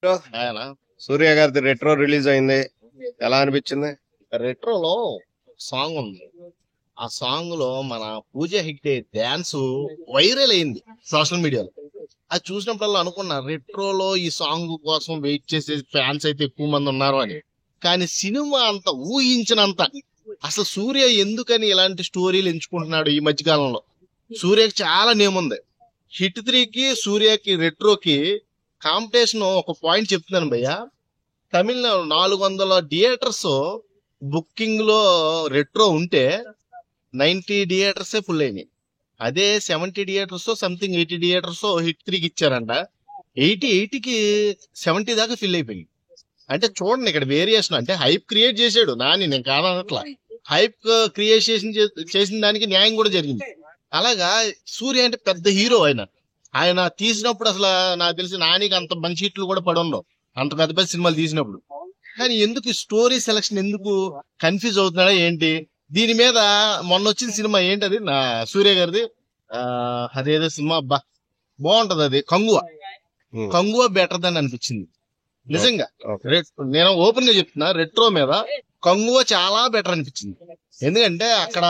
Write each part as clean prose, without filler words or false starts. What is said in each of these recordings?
ఆయన సూర్య గారిది retro release అయింది, ఎలా అనిపించింది? రెట్రోలో సాంగ్ ఉంది. ఆ సాంగ్ లో మన పూజ హెగ్డే డాన్స్ వైరల్ అయింది సోషల్ మీడియాలో. అది చూసినప్పుడల్లా అనుకున్నా రెట్రోలో ఈ సాంగ్ కోసం వెయిట్ చేసే ఫ్యాన్స్ అయితే ఎక్కువ మంది ఉన్నారు అని. కానీ సినిమా అంత ఊహించినంత అసలు సూర్య ఎందుకని ఇలాంటి స్టోరీలు ఎంచుకుంటున్నాడు ఈ మధ్య కాలంలో. సూర్యకి చాలా నేమ్ ఉంది. హిట్ 3కి సూర్యకి రెట్రోకి కాంపిటీషన్. ఒక పాయింట్ చెప్తున్నాను భయ్య, తమిళనాడు 400 థియేటర్స్ బుకింగ్ లో రెట్రో ఉంటే 90 థియేటర్స్ ఫుల్ అయినాయి. అదే 70 థియేటర్స్ సంథింగ్ 80 థియేటర్స్ హిట్ 3కి ఇచ్చారంట. 80కి 70 దాకా ఫిల్ అయిపోయింది. అంటే చూడండి ఇక్కడ వేరియేషన్. అంటే హైప్ క్రియేట్ చేశాడు నాని, నేను కాదనట్లా. హైప్ క్రియేషన్ చేసిన దానికి న్యాయం కూడా జరిగింది. అలాగా సూర్య అంటే పెద్ద హీరో. ఆయన తీసినప్పుడు అసలు నాకు తెలిసి నానికి అంత మంచి హిట్లు కూడా పడుండవు, అంత పెద్ద పెద్ద సినిమాలు తీసినప్పుడు. కానీ ఎందుకు స్టోరీ సెలక్షన్ ఎందుకు కన్ఫ్యూజ్ అవుతున్నాడా ఏంటి? దీని మీద మొన్న వచ్చిన సినిమా ఏంటది నా సూర్య గారిది, అదేదో సినిమా బాగుంటది, అది కంగువ బెటర్ దాన్ని అనిపించింది నిజంగా. నేను ఓపెన్ గా చెప్తున్నా, రెట్రో మీద కంగువ చాలా బెటర్ అనిపించింది. ఎందుకంటే అక్కడ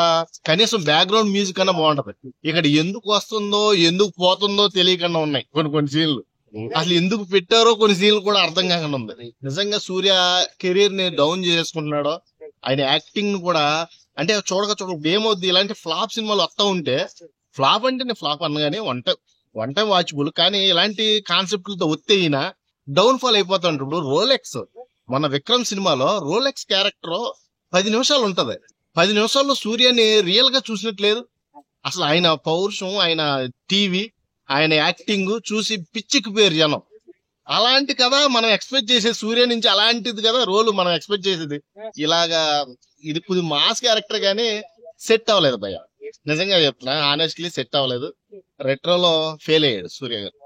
కనీసం బ్యాక్గ్రౌండ్ మ్యూజిక్ అన్నా బాగుంటది. ఇక్కడ ఎందుకు వస్తుందో ఎందుకు పోతుందో తెలియకుండా ఉన్నాయి కొన్ని సీన్లు. అసలు ఎందుకు పెట్టారో కొన్ని సీన్లు కూడా అర్థం కాకుండా ఉంది. నిజంగా సూర్య కెరీర్ ని డౌన్ చేసుకుంటున్నాడో, ఆయన యాక్టింగ్ కూడా. అంటే చూడక ఏమవుద్ది, ఇలాంటి ఫ్లాప్ సినిమాలు వస్తా ఉంటే, ఫ్లాప్ అంటే నేను ఫ్లాప్ అనగానే వన్ టైం వాచబుల్, కానీ ఇలాంటి కాన్సెప్ట్లతో ఒత్తేయినా డౌన్ ఫాల్ అయిపోతాడు. ఇప్పుడు రోలెక్స్, మన విక్రమ్ సినిమాలో రోలెక్స్ క్యారెక్టర్ 10 నిమిషాలు ఉంటది. 10 నిమిషాల్లో సూర్యని రియల్ గా చూసినట్లేదు. అసలు ఆయన పౌరుషం, ఆయన టీవీ, ఆయన యాక్టింగ్ చూసి పిచ్చికి పేరు జనం. అలాంటి కదా మనం ఎక్స్పెక్ట్ చేసేది సూర్య నుంచి. అలాంటిది కదా రోల్ మనం ఎక్స్పెక్ట్ చేసేది. ఇలాగా ఇది కొద్ది మాస్ క్యారెక్టర్ గానీ సెట్ అవ్వలేదు భయ్య, నిజంగా చెప్తున్నా. ఆనెస్ట్లీ సెట్ అవ్వలేదు. రెట్రోలో ఫెయిల్ అయ్యాడు సూర్య గారు.